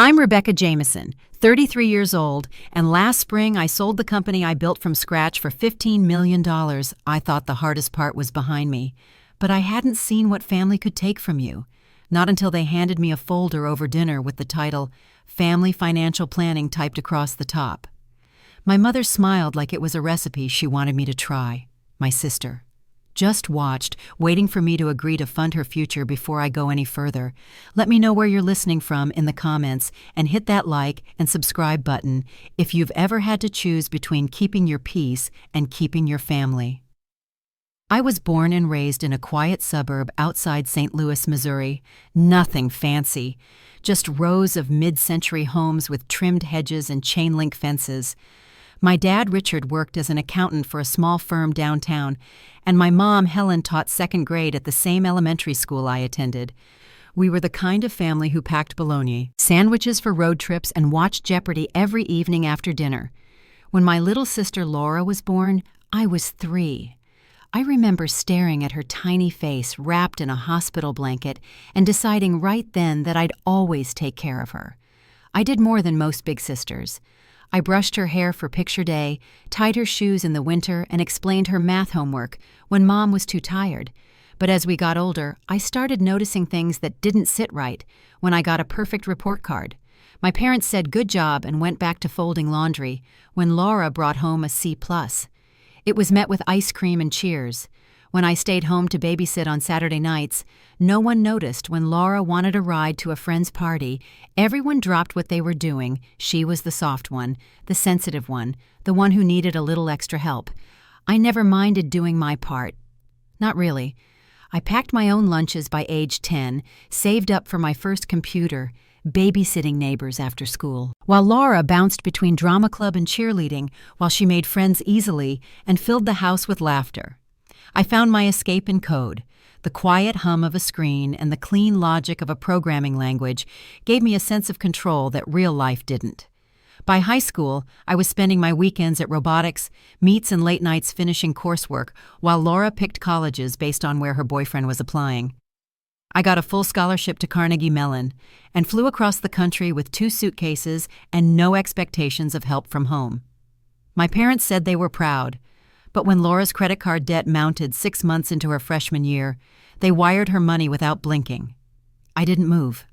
I'm Rebecca Jameson, 33 years old, and last spring I sold the company I built from scratch for $15 million. I thought the hardest part was behind me, but I hadn't seen what family could take from you. Not until they handed me a folder over dinner with the title, Family Financial Planning, typed across the top. My mother smiled like it was a recipe she wanted me to try. My sister just watched, waiting for me to agree to fund her future before I go any further. Let me know where you're listening from in the comments and hit that like and subscribe button if you've ever had to choose between keeping your peace and keeping your family. I was born and raised in a quiet suburb outside St. Louis, Missouri. Nothing fancy, just rows of mid-century homes with trimmed hedges and chain-link fences. My dad, Richard, worked as an accountant for a small firm downtown, and my mom, Helen, taught second grade at the same elementary school I attended. We were the kind of family who packed bologna, sandwiches for road trips, and watched Jeopardy every evening after dinner. When my little sister Laura was born, I was 3. I remember staring at her tiny face wrapped in a hospital blanket and deciding right then that I'd always take care of her. I did more than most big sisters. I brushed her hair for picture day, tied her shoes in the winter, and explained her math homework when Mom was too tired. But as we got older, I started noticing things that didn't sit right when I got a perfect report card. My parents said good job and went back to folding laundry when Laura brought home a C+. It was met with ice cream and cheers. When I stayed home to babysit on Saturday nights, no one noticed when Laura wanted a ride to a friend's party. Everyone dropped what they were doing. She was the soft one, the sensitive one, the one who needed a little extra help. I never minded doing my part. Not really. I packed my own lunches by age 10, saved up for my first computer, babysitting neighbors after school, while Laura bounced between drama club and cheerleading while she made friends easily and filled the house with laughter. I found my escape in code. The quiet hum of a screen and the clean logic of a programming language gave me a sense of control that real life didn't. By high school, I was spending my weekends at robotics, meets and late nights finishing coursework, while Laura picked colleges based on where her boyfriend was applying. I got a full scholarship to Carnegie Mellon and flew across the country with 2 suitcases and no expectations of help from home. My parents said they were proud. But when Laura's credit card debt mounted 6 months into her freshman year, they wired her money without blinking. I didn't move.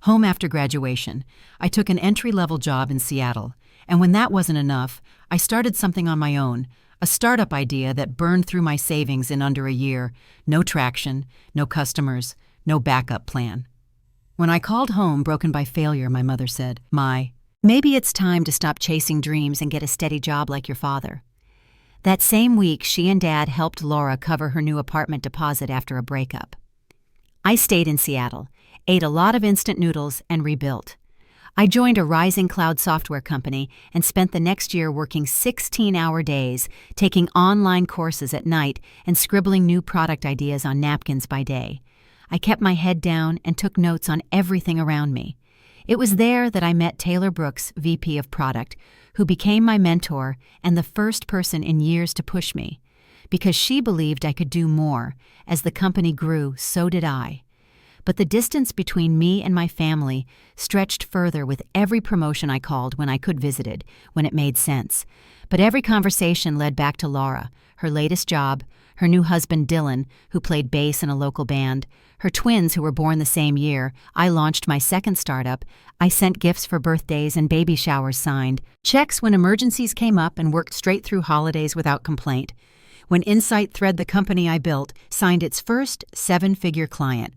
Home after graduation, I took an entry-level job in Seattle, and when that wasn't enough, I started something on my own, a startup idea that burned through my savings in under a year. No traction, no customers, no backup plan. When I called home broken by failure, my mother said, "Maybe it's time to stop chasing dreams and get a steady job like your father." That same week, she and Dad helped Laura cover her new apartment deposit after a breakup. I stayed in Seattle, ate a lot of instant noodles, and rebuilt. I joined a rising cloud software company and spent the next year working 16-hour days, taking online courses at night and scribbling new product ideas on napkins by day. I kept my head down and took notes on everything around me. It was there that I met Taylor Brooks, VP of Product, who became my mentor and the first person in years to push me. Because she believed I could do more. As the company grew, so did I. But the distance between me and my family stretched further with every promotion I called when I could visited, when it made sense. But every conversation led back to Laura, her latest job, her new husband Dylan, who played bass in a local band, her twins who were born the same year. I launched my second startup. I sent gifts for birthdays and baby showers, signed checks when emergencies came up, and worked straight through holidays without complaint. When Insight Thread, the company I built, signed its first 7-figure client.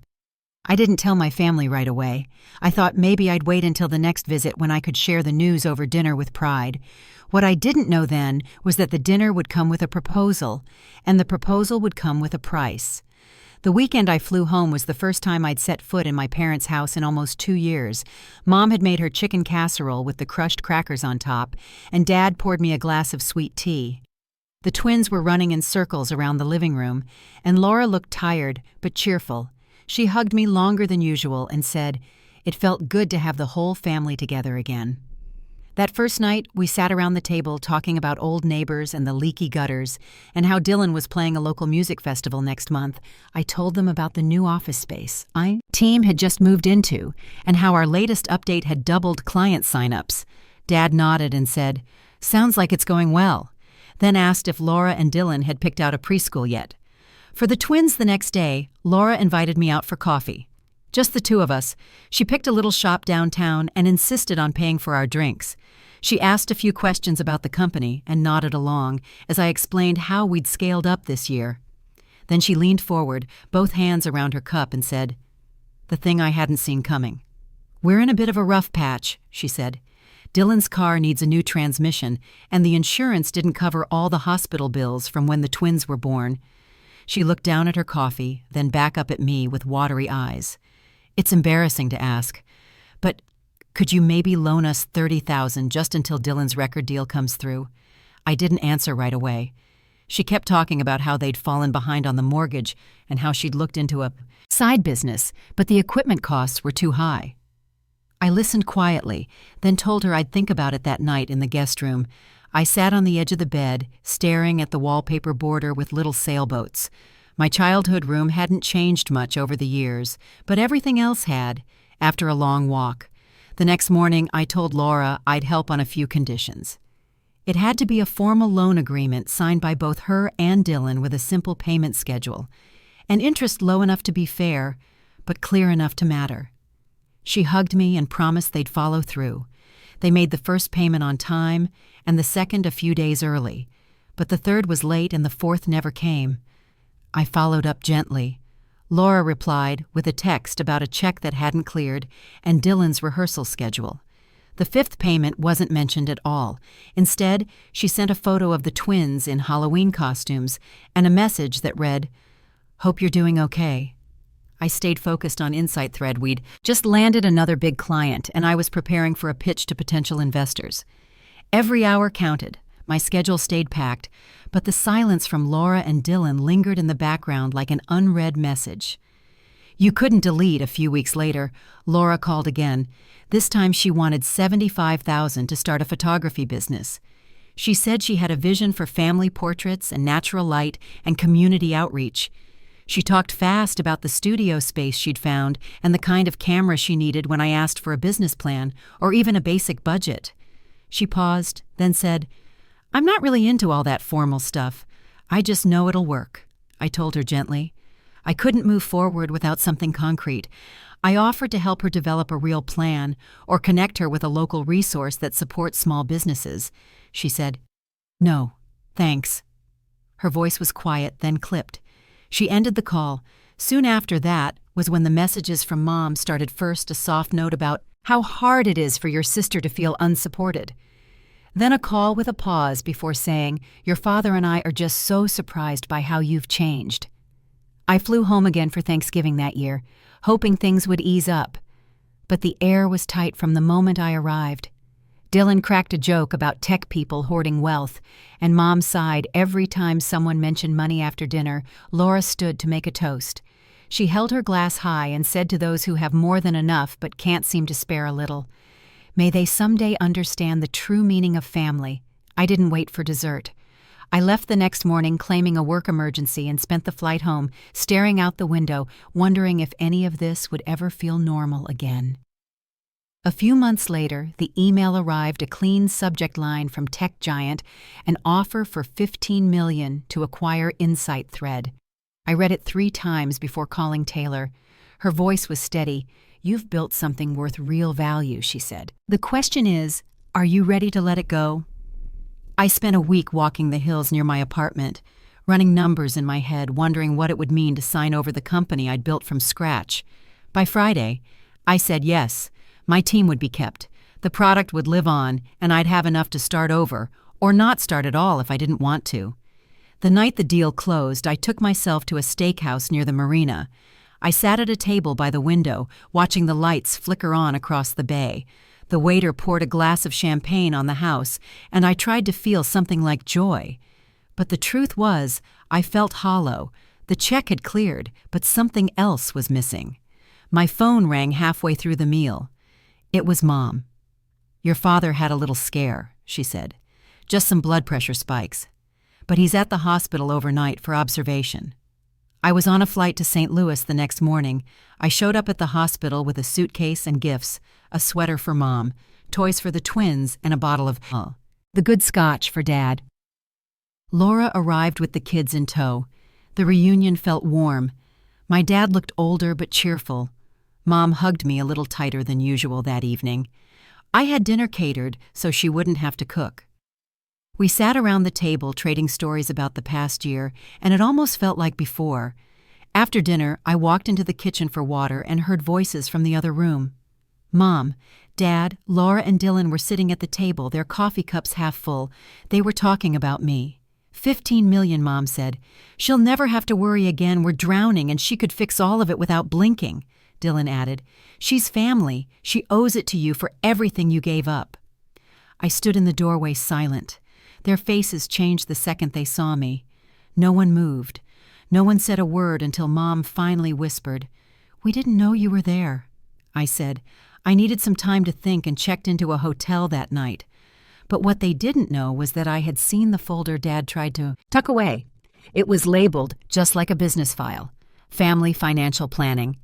I didn't tell my family right away. I thought maybe I'd wait until the next visit when I could share the news over dinner with pride. What I didn't know then was that the dinner would come with a proposal, and the proposal would come with a price. The weekend I flew home was the first time I'd set foot in my parents' house in almost 2 years. Mom had made her chicken casserole with the crushed crackers on top, and Dad poured me a glass of sweet tea. The twins were running in circles around the living room, and Laura looked tired but cheerful. She hugged me longer than usual and said, "It felt good to have the whole family together again." That first night, we sat around the table talking about old neighbors and the leaky gutters, and how Dylan was playing a local music festival next month. I told them about the new office space our team had just moved into, and how our latest update had doubled client signups. Dad nodded and said, "Sounds like it's going well," then asked if Laura and Dylan had picked out a preschool yet. For the twins the next day, Laura invited me out for coffee. Just the two of us. She picked a little shop downtown and insisted on paying for our drinks. She asked a few questions about the company and nodded along as I explained how we'd scaled up this year. Then she leaned forward, both hands around her cup, and said, "The thing I hadn't seen coming. We're in a bit of a rough patch," she said. "Dylan's car needs a new transmission, and the insurance didn't cover all the hospital bills from when the twins were born." She looked down at her coffee, then back up at me with watery eyes. "It's embarrassing to ask, but could you maybe loan us $30,000 just until Dylan's record deal comes through?" I didn't answer right away. She kept talking about how they'd fallen behind on the mortgage and how she'd looked into a side business, but the equipment costs were too high. I listened quietly, then told her I'd think about it that night in the guest room. I sat on the edge of the bed, staring at the wallpaper border with little sailboats. My childhood room hadn't changed much over the years, but everything else had, after a long walk. The next morning, I told Laura I'd help on a few conditions. It had to be a formal loan agreement signed by both her and Dylan with a simple payment schedule, and interest low enough to be fair, but clear enough to matter. She hugged me and promised they'd follow through. They made the first payment on time, and the second a few days early, but the third was late and the fourth never came. I followed up gently. Laura replied with a text about a check that hadn't cleared and Dylan's rehearsal schedule. The fifth payment wasn't mentioned at all. Instead, she sent a photo of the twins in Halloween costumes and a message that read, "Hope you're doing okay." I stayed focused on Insight Thread. We'd just landed another big client, and I was preparing for a pitch to potential investors. Every hour counted. My schedule stayed packed, but the silence from Laura and Dylan lingered in the background like an unread message. "You couldn't delete." A few weeks later, Laura called again. This time she wanted $75,000 to start a photography business. She said she had a vision for family portraits and natural light and community outreach. She talked fast about the studio space she'd found and the kind of camera she needed when I asked for a business plan or even a basic budget. She paused, then said, "I'm not really into all that formal stuff. I just know it'll work," I told her gently. I couldn't move forward without something concrete. I offered to help her develop a real plan or connect her with a local resource that supports small businesses. She said, "No, thanks." Her voice was quiet, then clipped. She ended the call. Soon after that was when the messages from Mom started. First, a soft note about how hard it is for your sister to feel unsupported. Then a call with a pause before saying, "Your father and I are just so surprised by how you've changed." I flew home again for Thanksgiving that year, hoping things would ease up. But the air was tight from the moment I arrived. Dylan cracked a joke about tech people hoarding wealth, and Mom sighed every time someone mentioned money after dinner. Laura stood to make a toast. She held her glass high and said to those who have more than enough but can't seem to spare a little, "May they someday understand the true meaning of family." I didn't wait for dessert. I left the next morning claiming a work emergency and spent the flight home staring out the window, wondering if any of this would ever feel normal again. A few months later, the email arrived, a clean subject line from tech giant, an offer for $15 million to acquire Insight Thread. I read it 3 times before calling Taylor. Her voice was steady. "You've built something worth real value," she said. "The question is, are you ready to let it go?" I spent a week walking the hills near my apartment, running numbers in my head, wondering what it would mean to sign over the company I'd built from scratch. By Friday, I said yes. My team would be kept, the product would live on, and I'd have enough to start over, or not start at all if I didn't want to. The night the deal closed, I took myself to a steakhouse near the marina. I sat at a table by the window, watching the lights flicker on across the bay. The waiter poured a glass of champagne on the house, and I tried to feel something like joy. But the truth was, I felt hollow. The check had cleared, but something else was missing. My phone rang halfway through the meal. It was Mom. Your father had a little scare, she said. Just some blood pressure spikes. But he's at the hospital overnight for observation. I was on a flight to St. Louis the next morning. I showed up at the hospital with a suitcase and gifts, a sweater for Mom, toys for the twins, and a bottle of the good scotch for Dad. Laura arrived with the kids in tow. The reunion felt warm. My dad looked older but cheerful. Mom hugged me a little tighter than usual that evening. I had dinner catered so she wouldn't have to cook. We sat around the table trading stories about the past year, and it almost felt like before. After dinner, I walked into the kitchen for water and heard voices from the other room. Mom, Dad, Laura, and Dylan were sitting at the table, their coffee cups half full. They were talking about me. 15 million, Mom said. She'll never have to worry again. We're drowning, and she could fix all of it without blinking, Dylan added. She's family. She owes it to you for everything you gave up. I stood in the doorway silent. Their faces changed the second they saw me. No one moved. No one said a word until Mom finally whispered, "We didn't know you were there." I said, I needed some time to think and checked into a hotel that night. But what they didn't know was that I had seen the folder Dad tried to tuck away. It was labeled just like a business file, Family Financial Planning.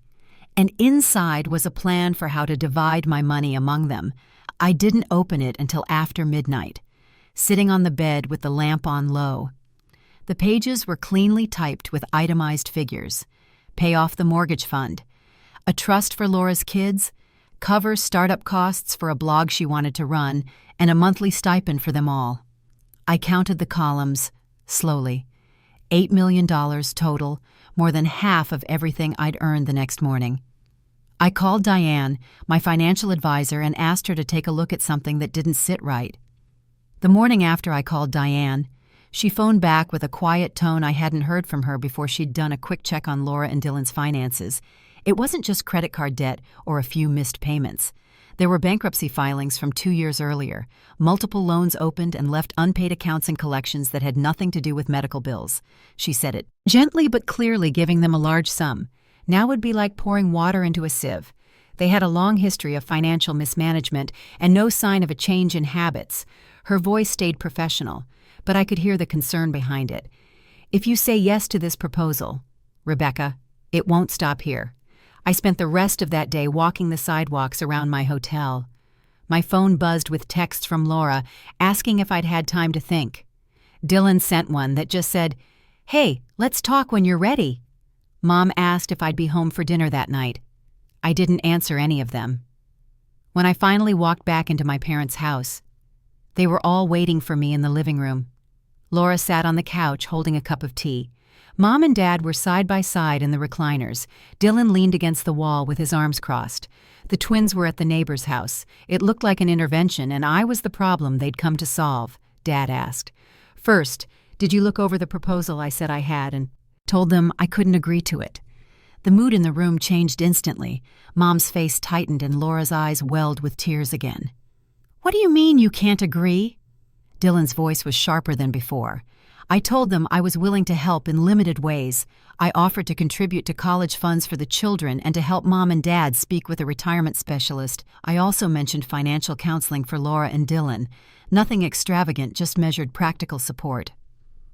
And inside was a plan for how to divide my money among them. I didn't open it until after midnight, sitting on the bed with the lamp on low. The pages were cleanly typed with itemized figures. Pay off the mortgage fund, a trust for Laura's kids, cover startup costs for a blog she wanted to run, and a monthly stipend for them all. I counted the columns, slowly. $8 million total, more than half of everything I'd earned the next morning. I called Diane, my financial advisor, and asked her to take a look at something that didn't sit right. The morning after I called Diane, she phoned back with a quiet tone I hadn't heard from her before she'd done a quick check on Laura and Dylan's finances. It wasn't just credit card debt or a few missed payments. There were bankruptcy filings from 2 years earlier, multiple loans opened and left unpaid accounts and collections that had nothing to do with medical bills. She said it gently but clearly, giving them a large sum. Now would be like pouring water into a sieve. They had a long history of financial mismanagement and no sign of a change in habits. Her voice stayed professional, but I could hear the concern behind it. If you say yes to this proposal, Rebecca, it won't stop here. I spent the rest of that day walking the sidewalks around my hotel. My phone buzzed with texts from Laura asking if I'd had time to think. Dylan sent one that just said, "Hey, let's talk when you're ready." Mom asked if I'd be home for dinner that night. I didn't answer any of them. When I finally walked back into my parents' house, they were all waiting for me in the living room. Laura sat on the couch holding a cup of tea. Mom and Dad were side by side in the recliners. Dylan leaned against the wall with his arms crossed. The twins were at the neighbor's house. It looked like an intervention, and I was the problem they'd come to solve, Dad asked. First, did you look over the proposal I said I had and told them I couldn't agree to it? The mood in the room changed instantly. Mom's face tightened and Laura's eyes welled with tears again. What do you mean you can't agree? Dylan's voice was sharper than before. I told them I was willing to help in limited ways. I offered to contribute to college funds for the children and to help Mom and Dad speak with a retirement specialist. I also mentioned financial counseling for Laura and Dylan. Nothing extravagant, just measured practical support.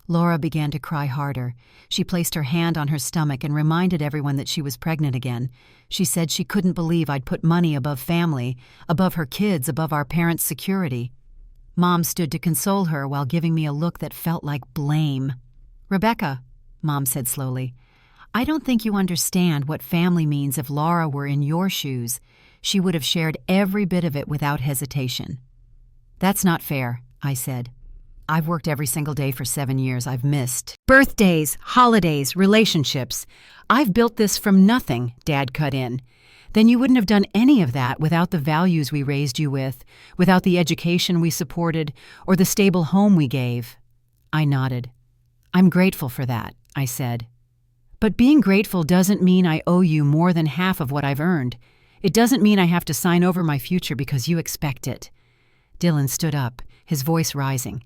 Laura began to cry harder. She placed her hand on her stomach and reminded everyone that she was pregnant again. She said she couldn't believe I'd put money above family, above her kids, above our parents' security. Mom stood to console her while giving me a look that felt like blame. Rebecca, Mom said slowly, I don't think you understand what family means. If Laura were in your shoes, she would have shared every bit of it without hesitation. That's not fair, I said. I've worked every single day for 7 years. I've missed birthdays, holidays, relationships. I've built this from nothing, Dad cut in. Then you wouldn't have done any of that without the values we raised you with, without the education we supported, or the stable home we gave. I nodded. I'm grateful for that, I said. But being grateful doesn't mean I owe you more than half of what I've earned. It doesn't mean I have to sign over my future because you expect it. Dylan stood up, his voice rising.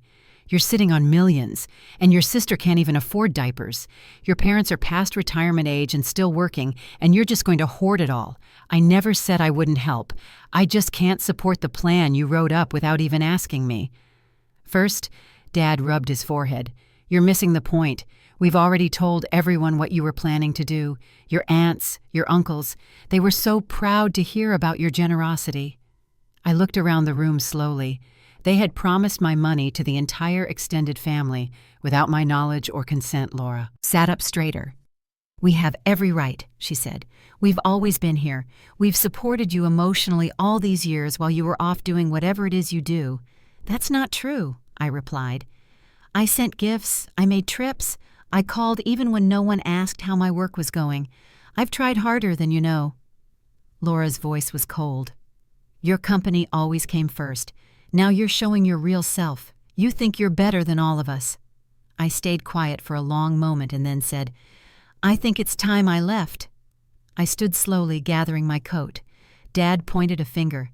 You're sitting on millions, and your sister can't even afford diapers. Your parents are past retirement age and still working, and you're just going to hoard it all. I never said I wouldn't help. I just can't support the plan you wrote up without even asking me." First, Dad rubbed his forehead. "You're missing the point. We've already told everyone what you were planning to do. Your aunts, your uncles, they were so proud to hear about your generosity." I looked around the room slowly. They had promised my money to the entire extended family without my knowledge or consent. Laura sat up straighter. "We have every right," she said. "We've always been here. We've supported you emotionally all these years while you were off doing whatever it is you do." "That's not true," I replied. "I sent gifts, I made trips, I called even when no one asked how my work was going. I've tried harder than you know." Laura's voice was cold. "Your company always came first. Now you're showing your real self. You think you're better than all of us." I stayed quiet for a long moment and then said, "I think it's time I left." I stood slowly, gathering my coat. Dad pointed a finger.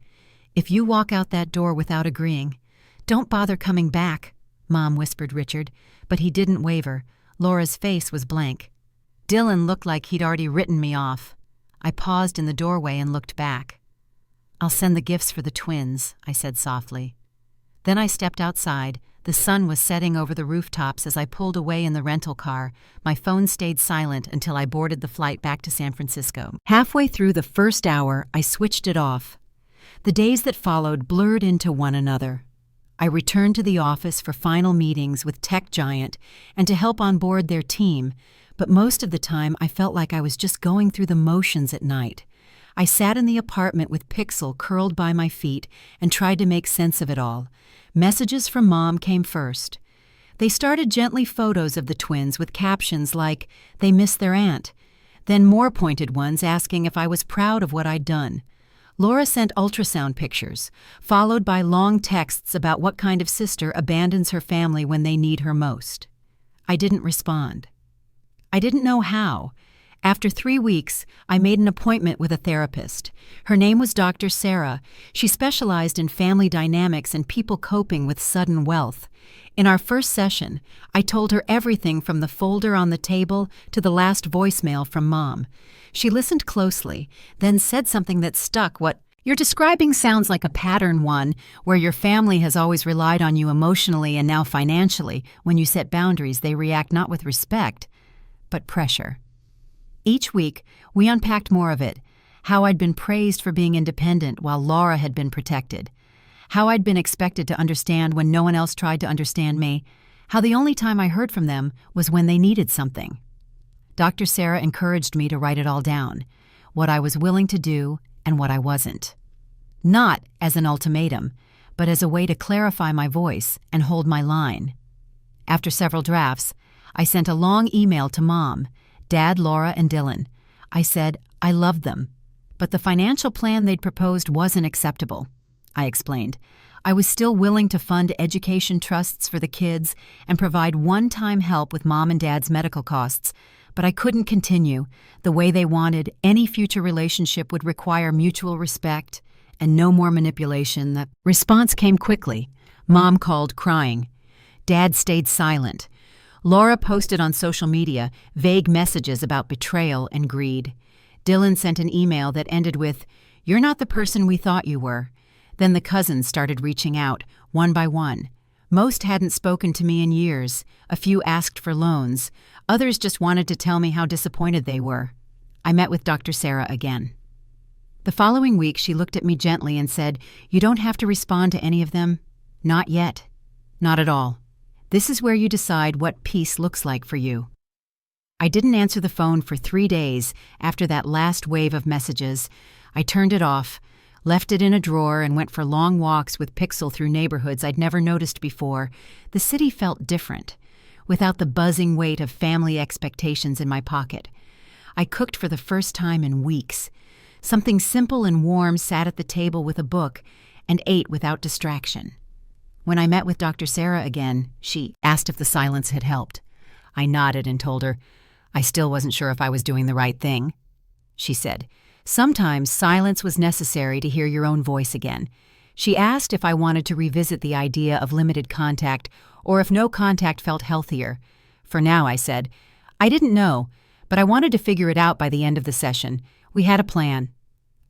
"If you walk out that door without agreeing, don't bother coming back," Mom whispered Richard, but he didn't waver. Laura's face was blank. Dylan looked like he'd already written me off. I paused in the doorway and looked back. "I'll send the gifts for the twins," I said softly. Then I stepped outside. The sun was setting over the rooftops as I pulled away in the rental car. My phone stayed silent until I boarded the flight back to San Francisco. Halfway through the first hour, I switched it off. The days that followed blurred into one another. I returned to the office for final meetings with tech giant and to help onboard their team, but most of the time I felt like I was just going through the motions at night. I sat in the apartment with Pixel curled by my feet and tried to make sense of it all. Messages from Mom came first. They started gently photos of the twins with captions like, "They miss their aunt." Then more pointed ones asking if I was proud of what I'd done. Laura sent ultrasound pictures, followed by long texts about what kind of sister abandons her family when they need her most. I didn't respond. I didn't know how. After 3 weeks, I made an appointment with a therapist. Her name was Dr. Sarah. She specialized in family dynamics and people coping with sudden wealth. In our first session, I told her everything from the folder on the table to the last voicemail from Mom. She listened closely, then said something that stuck. "What you're describing sounds like a pattern one, where your family has always relied on you emotionally and now financially. When you set boundaries, they react not with respect, but pressure." Each week, we unpacked more of it. How I'd been praised for being independent while Laura had been protected. How I'd been expected to understand when no one else tried to understand me. How the only time I heard from them was when they needed something. Dr. Sarah encouraged me to write it all down, what I was willing to do and what I wasn't. Not as an ultimatum, but as a way to clarify my voice and hold my line. After several drafts, I sent a long email to Mom, Dad, Laura, and Dylan. I said I loved them, but the financial plan they'd proposed wasn't acceptable. I explained. I was still willing to fund education trusts for the kids and provide one-time help with Mom and Dad's medical costs, but I couldn't continue the way they wanted. Any future relationship would require mutual respect and no more manipulation. The response came quickly. Mom called crying. Dad stayed silent. Laura posted on social media vague messages about betrayal and greed. Dylan sent an email that ended with, "You're not the person we thought you were." Then the cousins started reaching out, one by one. Most hadn't spoken to me in years. A few asked for loans. Others just wanted to tell me how disappointed they were. I met with Dr. Sarah again. The following week, she looked at me gently and said, "You don't have to respond to any of them. Not yet. Not at all. This is where you decide what peace looks like for you." I didn't answer the phone for 3 days after that last wave of messages. I turned it off, left it in a drawer, and went for long walks with Pixel through neighborhoods I'd never noticed before. The city felt different, without the buzzing weight of family expectations in my pocket. I cooked for the first time in weeks. Something simple and warm sat at the table with a book and ate without distraction. When I met with Dr. Sarah again, she asked if the silence had helped. I nodded and told her I still wasn't sure if I was doing the right thing. She said, "Sometimes silence was necessary to hear your own voice again. She asked if I wanted to revisit the idea of limited contact or if no contact felt healthier. For now, I said. I didn't know, but I wanted to figure it out by the end of the session. We had a plan.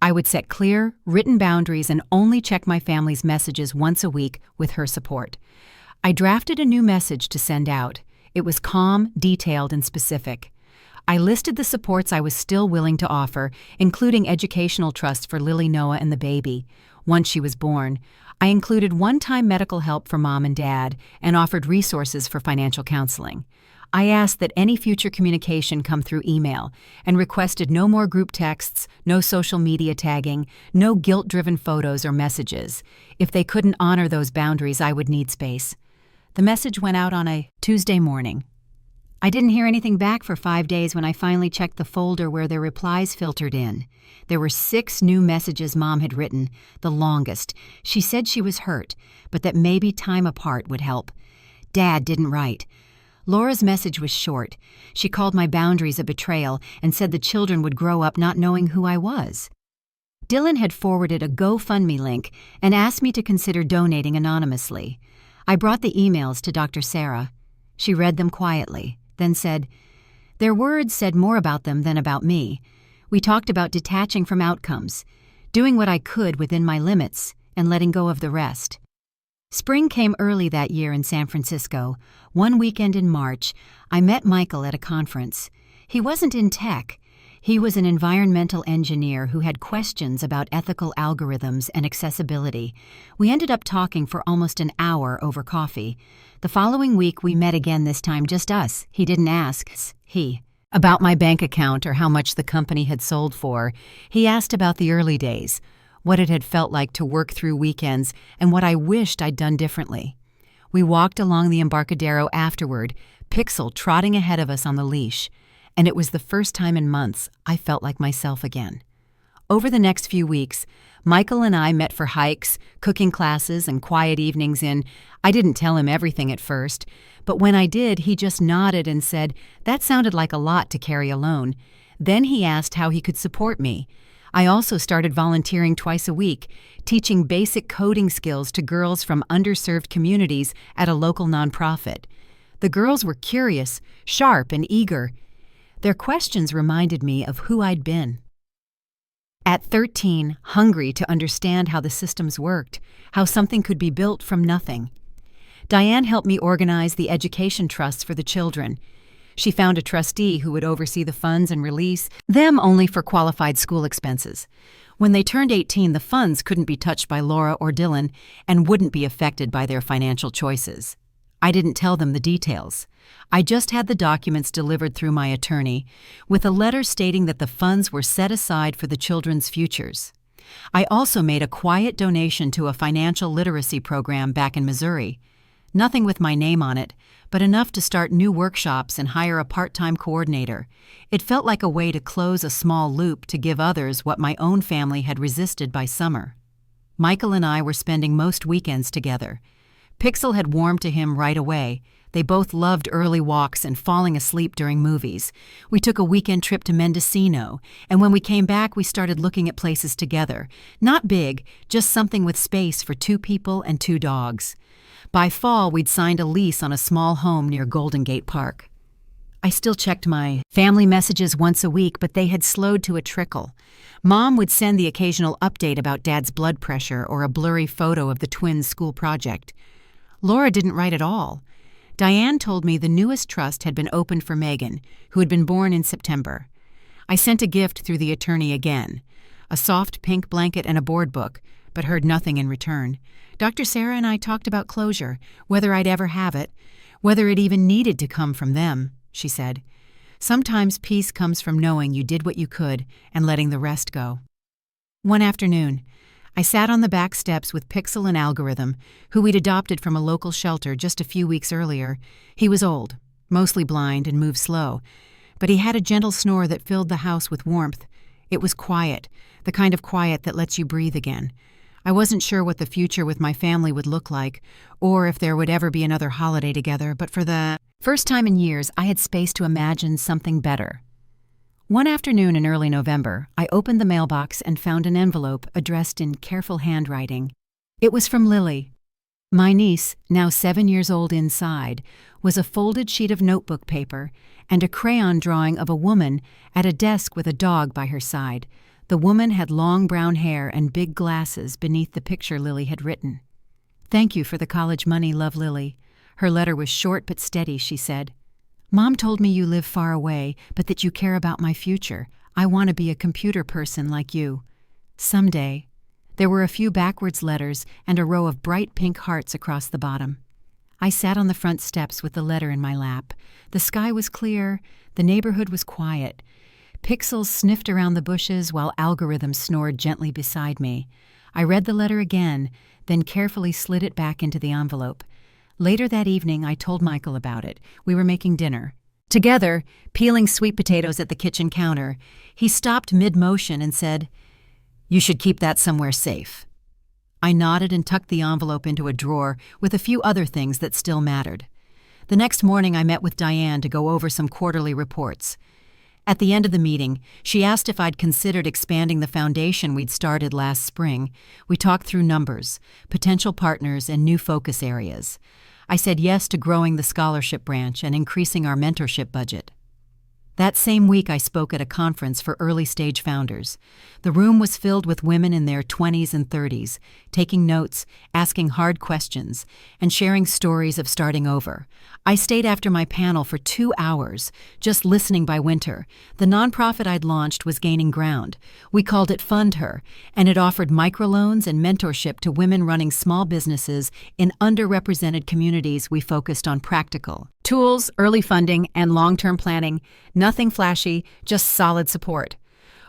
I would set clear, written boundaries and only check my family's messages once a week with her support. I drafted a new message to send out. It was calm, detailed, and specific. I listed the supports I was still willing to offer, including educational trusts for Lily, Noah, and the baby. Once she was born, I included one-time medical help for mom and dad and offered resources for financial counseling. I asked that any future communication come through email and requested no more group texts, no social media tagging, no guilt-driven photos or messages. If they couldn't honor those boundaries, I would need space. The message went out on a Tuesday morning. I didn't hear anything back for 5 days when I finally checked the folder where their replies filtered in. There were 6 new messages Mom had written, the longest. She said she was hurt, but that maybe time apart would help. Dad didn't write. Laura's message was short. She called my boundaries a betrayal and said the children would grow up not knowing who I was. Dylan had forwarded a GoFundMe link and asked me to consider donating anonymously. I brought the emails to Dr. Sarah. She read them quietly, then said, "Their words said more about them than about me. We talked about detaching from outcomes, doing what I could within my limits, and letting go of the rest." Spring came early that year in San Francisco. One weekend in March, I met Michael at a conference. He wasn't in tech. He was an environmental engineer who had questions about ethical algorithms and accessibility. We ended up talking for almost an hour over coffee. The following week, we met again, this time just us. He didn't ask, about my bank account or how much the company had sold for. He asked about the early days, what it had felt like to work through weekends, and what I wished I'd done differently. We walked along the Embarcadero afterward, Pixel trotting ahead of us on the leash, and it was the first time in months I felt like myself again. Over the next few weeks, Michael and I met for hikes, cooking classes, and quiet evenings I didn't tell him everything at first, but when I did, he just nodded and said, that sounded like a lot to carry alone. Then he asked how he could support me. I also started volunteering twice a week, teaching basic coding skills to girls from underserved communities at a local nonprofit. The girls were curious, sharp, and eager. Their questions reminded me of who I'd been. At 13, hungry to understand how the systems worked, how something could be built from nothing. Diane helped me organize the education trusts for the children. She found a trustee who would oversee the funds and release them only for qualified school expenses. When they turned 18, the funds couldn't be touched by Laura or Dylan and wouldn't be affected by their financial choices. I didn't tell them the details. I just had the documents delivered through my attorney, with a letter stating that the funds were set aside for the children's futures. I also made a quiet donation to a financial literacy program back in Missouri. Nothing with my name on it, but enough to start new workshops and hire a part-time coordinator. It felt like a way to close a small loop to give others what my own family had resisted by summer. Michael and I were spending most weekends together. Pixel had warmed to him right away. They both loved early walks and falling asleep during movies. We took a weekend trip to Mendocino, and when we came back, we started looking at places together. Not big, just something with space for 2 people and 2 dogs. By fall, we'd signed a lease on a small home near Golden Gate Park. I still checked my family messages once a week, but they had slowed to a trickle. Mom would send the occasional update about Dad's blood pressure or a blurry photo of the twins' school project. Laura didn't write at all. Diane told me the newest trust had been opened for Megan, who had been born in September. I sent a gift through the attorney again, a soft pink blanket and a board book, but heard nothing in return. Dr. Sarah and I talked about closure, whether I'd ever have it, whether it even needed to come from them, she said. Sometimes peace comes from knowing you did what you could and letting the rest go. One afternoon, I sat on the back steps with Pixel and Algorithm, who we'd adopted from a local shelter just a few weeks earlier. He was old, mostly blind, and moved slow, but he had a gentle snore that filled the house with warmth. It was quiet, the kind of quiet that lets you breathe again. I wasn't sure what the future with my family would look like, or if there would ever be another holiday together, but for the first time in years, I had space to imagine something better. One afternoon in early November, I opened the mailbox and found an envelope addressed in careful handwriting. It was from Lily. My niece, now 7 years old inside, was a folded sheet of notebook paper and a crayon drawing of a woman at a desk with a dog by her side. The woman had long brown hair and big glasses beneath the picture Lily had written. "Thank you for the college money, love, Lily." Her letter was short but steady, she said. "Mom told me you live far away, but that you care about my future. I want to be a computer person like you. Someday." There were a few backwards letters and a row of bright pink hearts across the bottom. I sat on the front steps with the letter in my lap. The sky was clear, the neighborhood was quiet. Pixels sniffed around the bushes while algorithms snored gently beside me. I read the letter again, then carefully slid it back into the envelope. Later that evening, I told Michael about it. We were making dinner. Together, peeling sweet potatoes at the kitchen counter, he stopped mid-motion and said, "You should keep that somewhere safe." I nodded and tucked the envelope into a drawer with a few other things that still mattered. The next morning, I met with Diane to go over some quarterly reports. At the end of the meeting, she asked if I'd considered expanding the foundation we'd started last spring. We talked through numbers, potential partners, and new focus areas. I said yes to growing the scholarship branch and increasing our mentorship budget. That same week, I spoke at a conference for early-stage founders. The room was filled with women in their 20s and 30s, taking notes, asking hard questions, and sharing stories of starting over. I stayed after my panel for 2 hours, just listening by winter. The nonprofit I'd launched was gaining ground. We called it Fund Her, and it offered microloans and mentorship to women running small businesses in underrepresented communities. We focused on practical tools, early funding, and long-term planning. Nothing flashy, just solid support.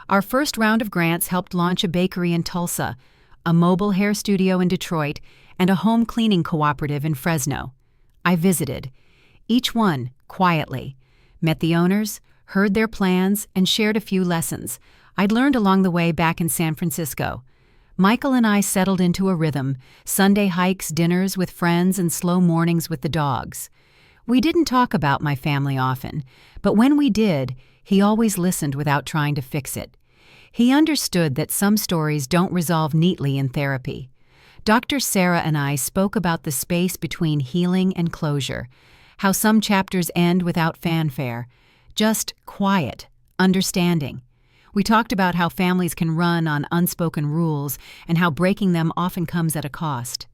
Our first round of grants helped launch a bakery in Tulsa, a mobile hair studio in Detroit, and a home cleaning cooperative in Fresno. I visited, each one quietly, met the owners, heard their plans, and shared a few lessons I'd learned along the way back in San Francisco. Michael and I settled into a rhythm, Sunday hikes, dinners with friends, and slow mornings with the dogs. We didn't talk about my family often, but when we did, he always listened without trying to fix it. He understood that some stories don't resolve neatly in therapy. Dr. Sarah and I spoke about the space between healing and closure, how some chapters end without fanfare, just quiet, understanding. We talked about how families can run on unspoken rules and how breaking them often comes at a cost.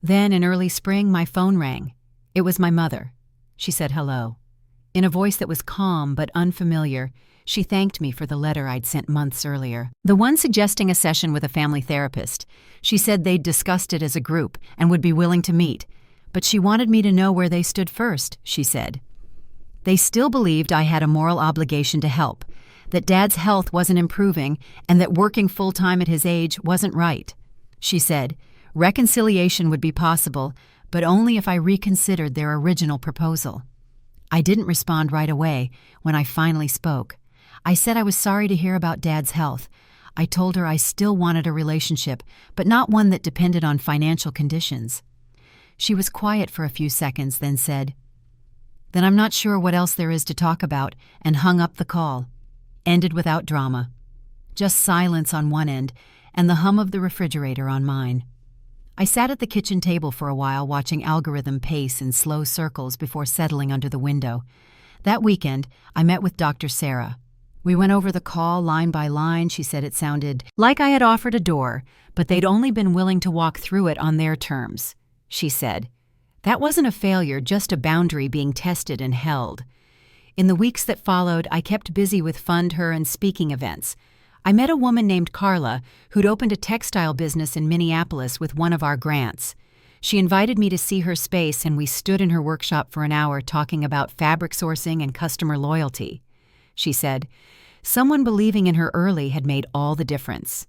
Then, in early spring, my phone rang. It was my mother. She said hello. In a voice that was calm but unfamiliar, she thanked me for the letter I'd sent months earlier. The one suggesting a session with a family therapist. She said they'd discussed it as a group and would be willing to meet. But she wanted me to know where they stood first, she said. They still believed I had a moral obligation to help, that Dad's health wasn't improving, and that working full-time at his age wasn't right. She said, reconciliation would be possible, but only if I reconsidered their original proposal. I didn't respond right away when I finally spoke. I said I was sorry to hear about Dad's health. I told her I still wanted a relationship, but not one that depended on financial conditions. She was quiet for a few seconds, then said, "Then I'm not sure what else there is to talk about," and hung up the call. Ended without drama. Just silence on one end and the hum of the refrigerator on mine. I sat at the kitchen table for a while watching algorithm pace in slow circles before settling under the window. That weekend, I met with Dr. Sarah. We went over the call line by line. She said it sounded like I had offered a door, but they'd only been willing to walk through it on their terms. She said, that wasn't a failure, just a boundary being tested and held. In the weeks that followed, I kept busy with Fund Her and speaking events. I met a woman named Carla who'd opened a textile business in Minneapolis with one of our grants. She invited me to see her space, and we stood in her workshop for an hour talking about fabric sourcing and customer loyalty. She said, someone believing in her early had made all the difference.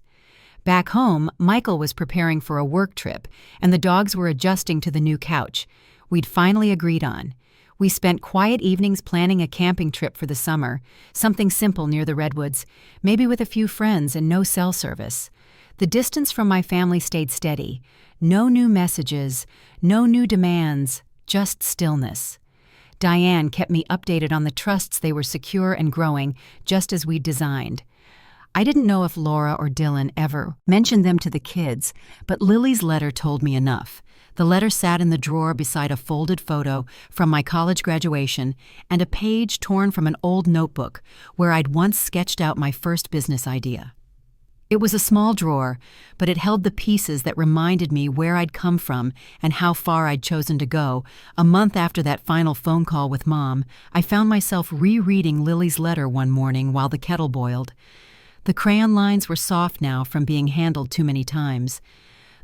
Back home, Michael was preparing for a work trip, and the dogs were adjusting to the new couch we'd finally agreed on. We spent quiet evenings planning a camping trip for the summer, something simple near the redwoods, maybe with a few friends and no cell service. The distance from my family stayed steady. No new messages, no new demands, just stillness. Diane kept me updated on the trusts they were secure and growing, just as we'd designed. I didn't know if Laura or Dylan ever mentioned them to the kids, but Lily's letter told me enough. The letter sat in the drawer beside a folded photo from my college graduation and a page torn from an old notebook where I'd once sketched out my first business idea. It was a small drawer, but it held the pieces that reminded me where I'd come from and how far I'd chosen to go. A month after that final phone call with Mom, I found myself rereading Lily's letter one morning while the kettle boiled. The crayon lines were soft now from being handled too many times.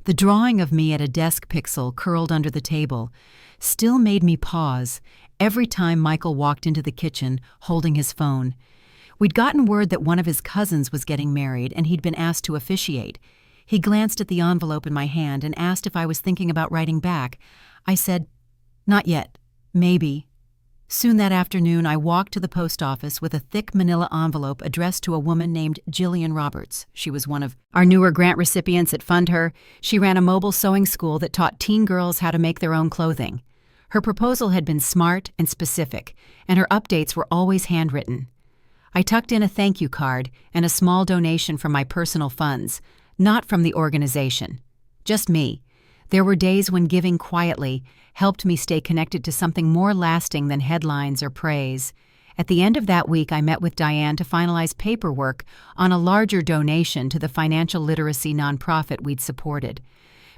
The drawing of me at a desk pixel curled under the table still made me pause every time Michael walked into the kitchen holding his phone. We'd gotten word that one of his cousins was getting married and he'd been asked to officiate. He glanced at the envelope in my hand and asked if I was thinking about writing back. I said, "Not yet. Maybe." Soon that afternoon, I walked to the post office with a thick manila envelope addressed to a woman named Jillian Roberts. She was one of our newer grant recipients at Fund Her. She ran a mobile sewing school that taught teen girls how to make their own clothing. Her proposal had been smart and specific, and her updates were always handwritten. I tucked in a thank you card and a small donation from my personal funds, not from the organization. Just me. There were days when giving quietly helped me stay connected to something more lasting than headlines or praise. At the end of that week, I met with Diane to finalize paperwork on a larger donation to the financial literacy nonprofit we'd supported.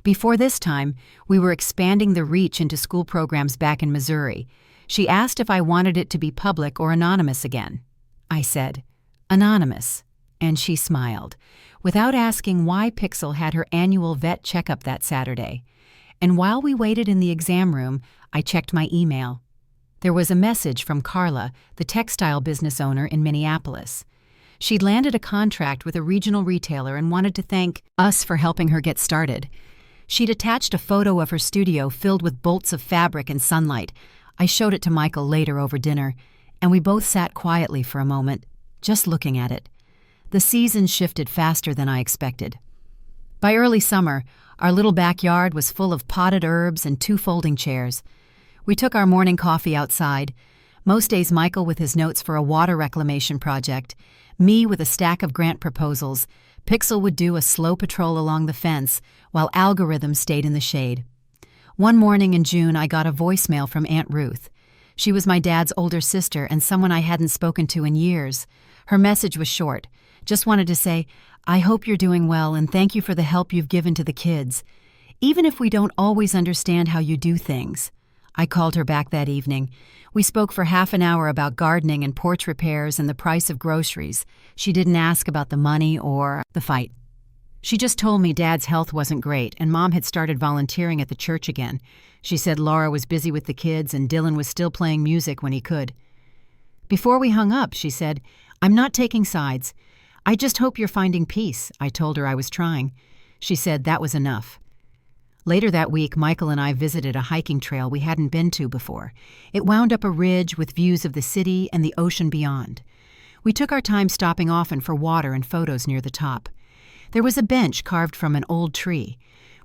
Before this time, we were expanding the reach into school programs back in Missouri. She asked if I wanted it to be public or anonymous again. I said, "Anonymous," and she smiled, without asking why Pixel had her annual vet checkup that Saturday. And while we waited in the exam room, I checked my email. There was a message from Carla, the textile business owner in Minneapolis. She'd landed a contract with a regional retailer and wanted to thank us for helping her get started. She'd attached a photo of her studio filled with bolts of fabric and sunlight. I showed it to Michael later over dinner, and we both sat quietly for a moment, just looking at it. The season shifted faster than I expected. By early summer, our little backyard was full of potted herbs and 2 folding chairs. We took our morning coffee outside. Most days Michael with his notes for a water reclamation project, me with a stack of grant proposals. Pixel would do a slow patrol along the fence, while Algorithm stayed in the shade. One morning in June, I got a voicemail from Aunt Ruth. She was my dad's older sister and someone I hadn't spoken to in years. Her message was short. Just wanted to say, "I hope you're doing well and thank you for the help you've given to the kids. Even if we don't always understand how you do things." I called her back that evening. We spoke for half an hour about gardening and porch repairs and the price of groceries. She didn't ask about the money or the fight. She just told me Dad's health wasn't great and Mom had started volunteering at the church again. She said Laura was busy with the kids and Dylan was still playing music when he could. Before we hung up, she said, "I'm not taking sides. I just hope you're finding peace." I told her I was trying. She said that was enough. Later that week, Michael and I visited a hiking trail we hadn't been to before. It wound up a ridge with views of the city and the ocean beyond. We took our time stopping often for water and photos near the top. There was a bench carved from an old tree.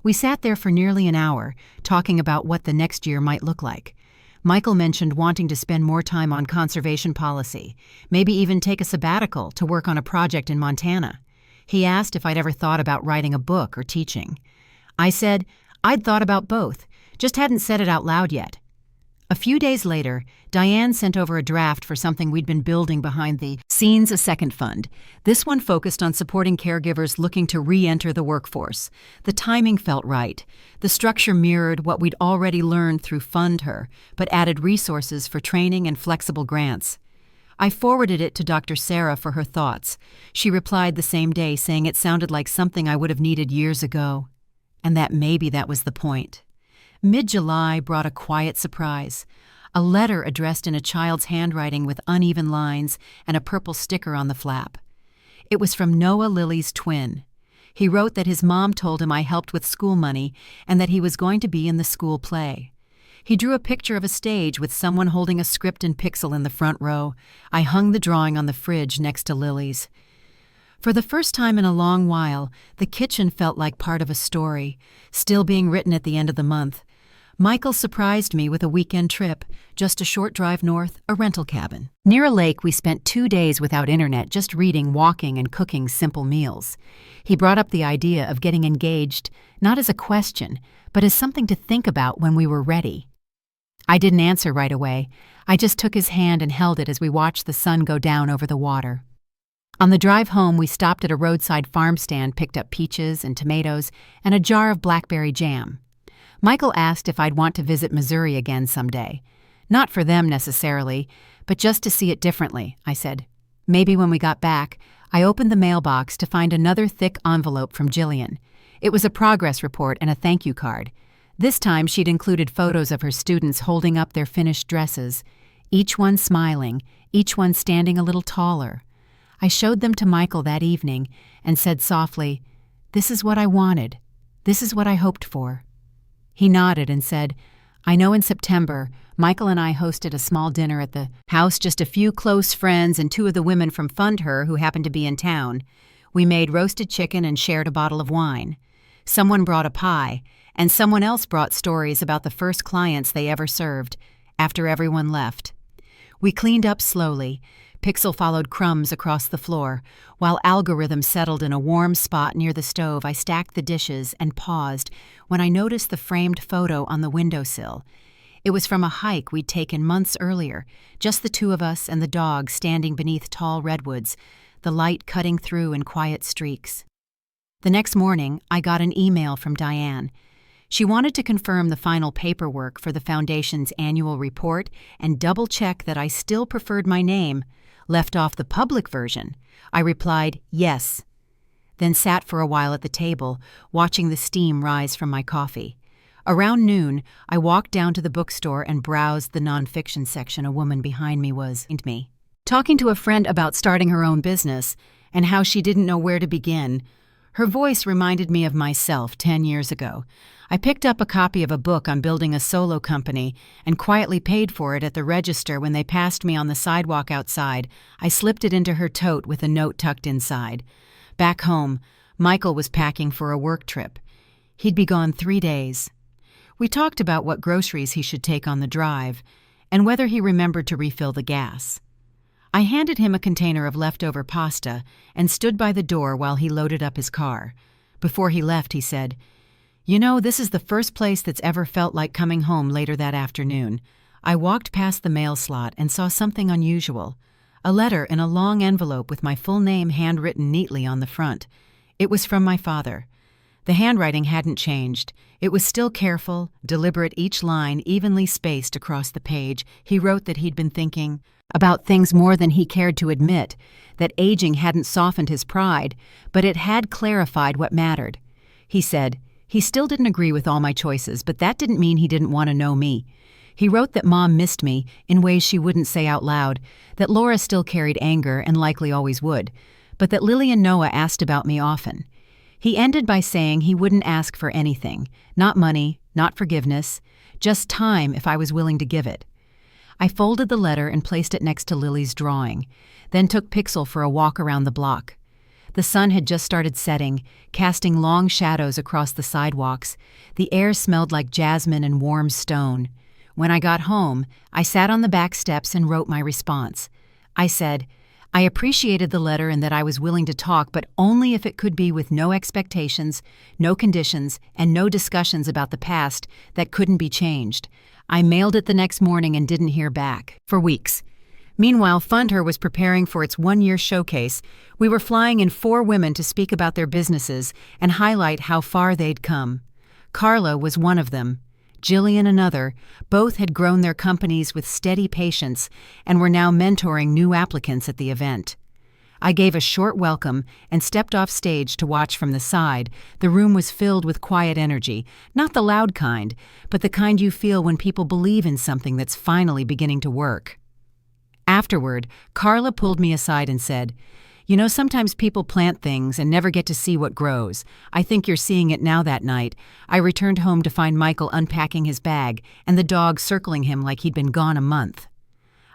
We sat there for nearly an hour, talking about what the next year might look like. Michael mentioned wanting to spend more time on conservation policy, maybe even take a sabbatical to work on a project in Montana. He asked if I'd ever thought about writing a book or teaching. I said I'd thought about both, just hadn't said it out loud yet. A few days later, Diane sent over a draft for something we'd been building behind the Scenes a Second Fund. This one focused on supporting caregivers looking to re-enter the workforce. The timing felt right. The structure mirrored what we'd already learned through Fund Her, but added resources for training and flexible grants. I forwarded it to Dr. Sarah for her thoughts. She replied the same day saying it sounded like something I would have needed years ago, and that maybe that was the point. Mid-July brought a quiet surprise. A letter addressed in a child's handwriting with uneven lines and a purple sticker on the flap. It was from Noah Lily's twin. He wrote that his mom told him I helped with school money and that he was going to be in the school play. He drew a picture of a stage with someone holding a script in Pixel in the front row. I hung the drawing on the fridge next to Lily's. For the first time in a long while, the kitchen felt like part of a story, still being written at the end of the month. Michael surprised me with a weekend trip, just a short drive north, a rental cabin. Near a lake, we spent 2 days without internet, just reading, walking, and cooking simple meals. He brought up the idea of getting engaged, not as a question, but as something to think about when we were ready. I didn't answer right away. I just took his hand and held it as we watched the sun go down over the water. On the drive home, we stopped at a roadside farm stand, picked up peaches and tomatoes and a jar of blackberry jam. Michael asked if I'd want to visit Missouri again someday. Not for them necessarily, but just to see it differently, I said. Maybe when we got back, I opened the mailbox to find another thick envelope from Jillian. It was a progress report and a thank you card. This time she'd included photos of her students holding up their finished dresses, each one smiling, each one standing a little taller. I showed them to Michael that evening and said softly, "This is what I wanted. This is what I hoped for." He nodded and said, "I know in September, Michael and I hosted a small dinner at the house, just a few close friends and 2 of the women from Fund Her who happened to be in town. We made roasted chicken and shared a bottle of wine. Someone brought a pie, and someone else brought stories about the first clients they ever served, after everyone left. We cleaned up slowly. Pixel followed crumbs across the floor. While Algorithm settled in a warm spot near the stove, I stacked the dishes and paused when I noticed the framed photo on the windowsill. It was from a hike we'd taken months earlier, just the 2 of us and the dog standing beneath tall redwoods, the light cutting through in quiet streaks. The next morning, I got an email from Diane. She wanted to confirm the final paperwork for the Foundation's annual report and double-check that I still preferred my name. Left off the public version, I replied, yes, then sat for a while at the table, watching the steam rise from my coffee. Around noon, I walked down to the bookstore and browsed the nonfiction section. A woman behind me was talking to a friend about starting her own business and how she didn't know where to begin. Her voice reminded me of myself 10 years ago. I picked up a copy of a book on building a solo company and quietly paid for it at the register. When they passed me on the sidewalk outside, I slipped it into her tote with a note tucked inside. Back home, Michael was packing for a work trip. He'd be gone 3 days. We talked about what groceries he should take on the drive and whether he remembered to refill the gas. I handed him a container of leftover pasta and stood by the door while he loaded up his car. Before he left, he said, "You know, this is the first place that's ever felt like coming home." Later that afternoon, I walked past the mail slot and saw something unusual. A letter in a long envelope with my full name handwritten neatly on the front. It was from my father. The handwriting hadn't changed. It was still careful, deliberate, each line evenly spaced across the page. He wrote that he'd been thinking about things more than he cared to admit, that aging hadn't softened his pride, but it had clarified what mattered. He said, he still didn't agree with all my choices, but that didn't mean he didn't want to know me. He wrote that Mom missed me in ways she wouldn't say out loud, that Laura still carried anger and likely always would, but that Lily and Noah asked about me often. He ended by saying he wouldn't ask for anything, not money, not forgiveness, just time if I was willing to give it. I folded the letter and placed it next to Lily's drawing, then took Pixel for a walk around the block. The sun had just started setting, casting long shadows across the sidewalks. The air smelled like jasmine and warm stone. When I got home, I sat on the back steps and wrote my response. I said, I appreciated the letter and that I was willing to talk, but only if it could be with no expectations, no conditions, and no discussions about the past that couldn't be changed. I mailed it the next morning and didn't hear back for weeks. Meanwhile, Fund Her was preparing for its one-year showcase. We were flying in 4 women to speak about their businesses and highlight how far they'd come. Carla was one of them. Jillian another. Both had grown their companies with steady patience and were now mentoring new applicants at the event. I gave a short welcome and stepped off stage to watch from the side. The room was filled with quiet energy, not the loud kind, but the kind you feel when people believe in something that's finally beginning to work. Afterward, Carla pulled me aside and said, "You know, sometimes people plant things and never get to see what grows. I think you're seeing it now." That night, I returned home to find Michael unpacking his bag and the dog circling him like he'd been gone a month.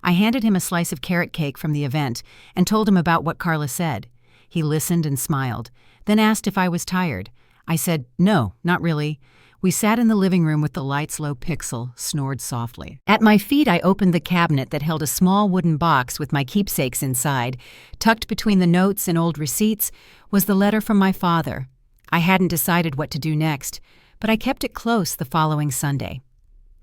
I handed him a slice of carrot cake from the event and told him about what Carla said. He listened and smiled, then asked if I was tired. I said, "No, not really. We sat in the living room with the lights low. Pixel snored softly. At my feet, I opened the cabinet that held a small wooden box with my keepsakes inside. Tucked between the notes and old receipts was the letter from my father. I hadn't decided what to do next, but I kept it close the following Sunday.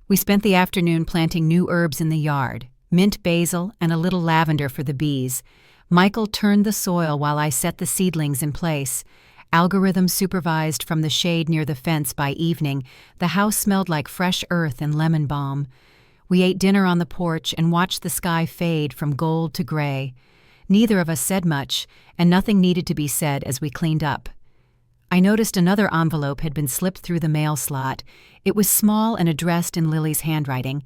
We spent the afternoon planting new herbs in the yard, mint basil and a little lavender for the bees. Michael turned the soil while I set the seedlings in place. Algorithm supervised from the shade near the fence. By evening, the house smelled like fresh earth and lemon balm. We ate dinner on the porch and watched the sky fade from gold to gray. Neither of us said much, and nothing needed to be said as we cleaned up. I noticed another envelope had been slipped through the mail slot. It was small and addressed in Lily's handwriting.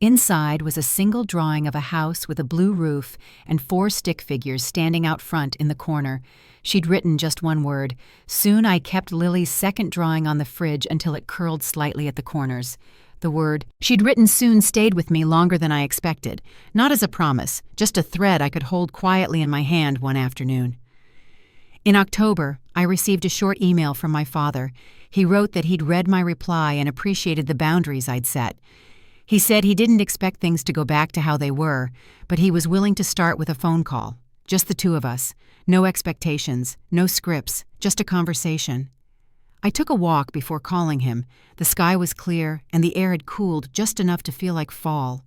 Inside was a single drawing of a house with a blue roof and 4 stick figures standing out front in the corner. She'd written just one word. Soon I kept Lily's second drawing on the fridge until it curled slightly at the corners. The word she'd written soon stayed with me longer than I expected, not as a promise, just a thread I could hold quietly in my hand one afternoon. In October, I received a short email from my father. He wrote that he'd read my reply and appreciated the boundaries I'd set. He said he didn't expect things to go back to how they were, but he was willing to start with a phone call. Just the two of us. No expectations, no scripts, just a conversation. I took a walk before calling him. The sky was clear, and the air had cooled just enough to feel like fall.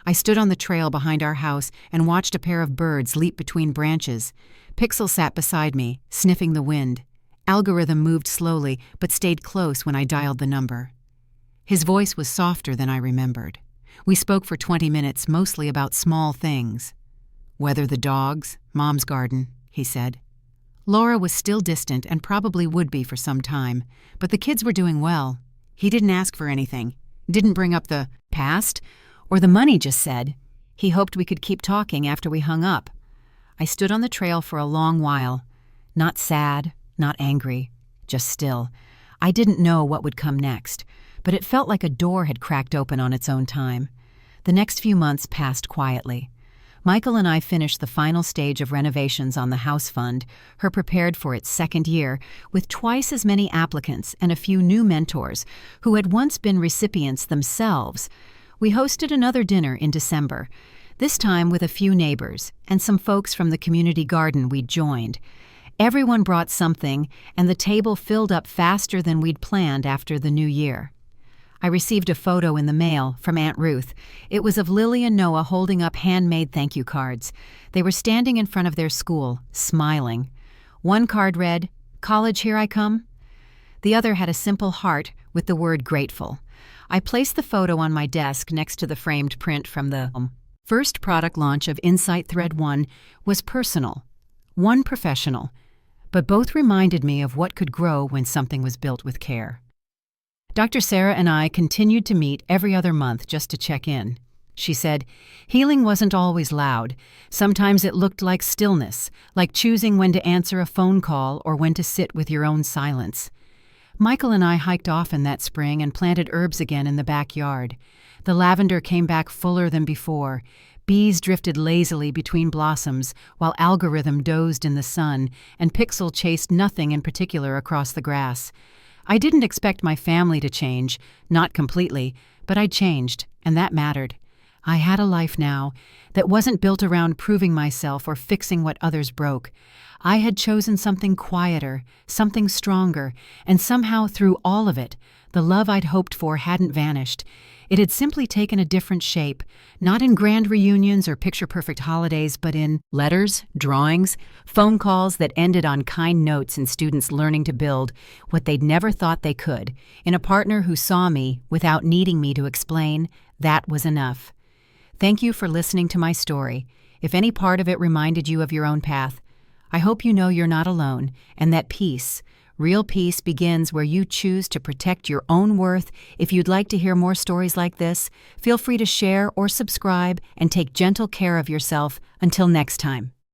I stood on the trail behind our house and watched a pair of birds leap between branches. Pixel sat beside me, sniffing the wind. Algorithm moved slowly, but stayed close when I dialed the number. His voice was softer than I remembered. We spoke for 20 minutes, mostly about small things. Weather, the dogs, Mom's garden, he said. Laura was still distant and probably would be for some time, but the kids were doing well. He didn't ask for anything, didn't bring up the past, or the money. Just said he hoped we could keep talking after we hung up. I stood on the trail for a long while, not sad, not angry, just still. I didn't know what would come next, but it felt like a door had cracked open on its own time. The next few months passed quietly. Michael and I finished the final stage of renovations on the house fund, her prepared for its second year, with twice as many applicants and a few new mentors who had once been recipients themselves. We hosted another dinner in December, this time with a few neighbors and some folks from the community garden we'd joined. Everyone brought something, and the table filled up faster than we'd planned after the new year. I received a photo in the mail from Aunt Ruth. It was of Lily and Noah holding up handmade thank you cards. They were standing in front of their school, smiling. One card read, "College, here I come." The other had a simple heart with the word grateful. I placed the photo on my desk next to the framed print from the first product launch of Insight Thread 1 was personal, one professional, but both reminded me of what could grow when something was built with care. Dr. Sarah and I continued to meet every other month just to check in. She said, healing wasn't always loud. Sometimes it looked like stillness, like choosing when to answer a phone call or when to sit with your own silence. Michael and I hiked often that spring and planted herbs again in the backyard. The lavender came back fuller than before. Bees drifted lazily between blossoms, while Algorithm dozed in the sun, and Pixel chased nothing in particular across the grass. I didn't expect my family to change, not completely, but I'd changed, and that mattered. I had a life now that wasn't built around proving myself or fixing what others broke. I had chosen something quieter, something stronger, and somehow through all of it, the love I'd hoped for hadn't vanished. It had simply taken a different shape, not in grand reunions or picture-perfect holidays, but in letters, drawings, phone calls that ended on kind notes and students learning to build what they'd never thought they could, in a partner who saw me without needing me to explain. That was enough. Thank you for listening to my story. If any part of it reminded you of your own path, I hope you know you're not alone, and that peace, real peace, begins where you choose to protect your own worth. If you'd like to hear more stories like this, feel free to share or subscribe and take gentle care of yourself. Until next time.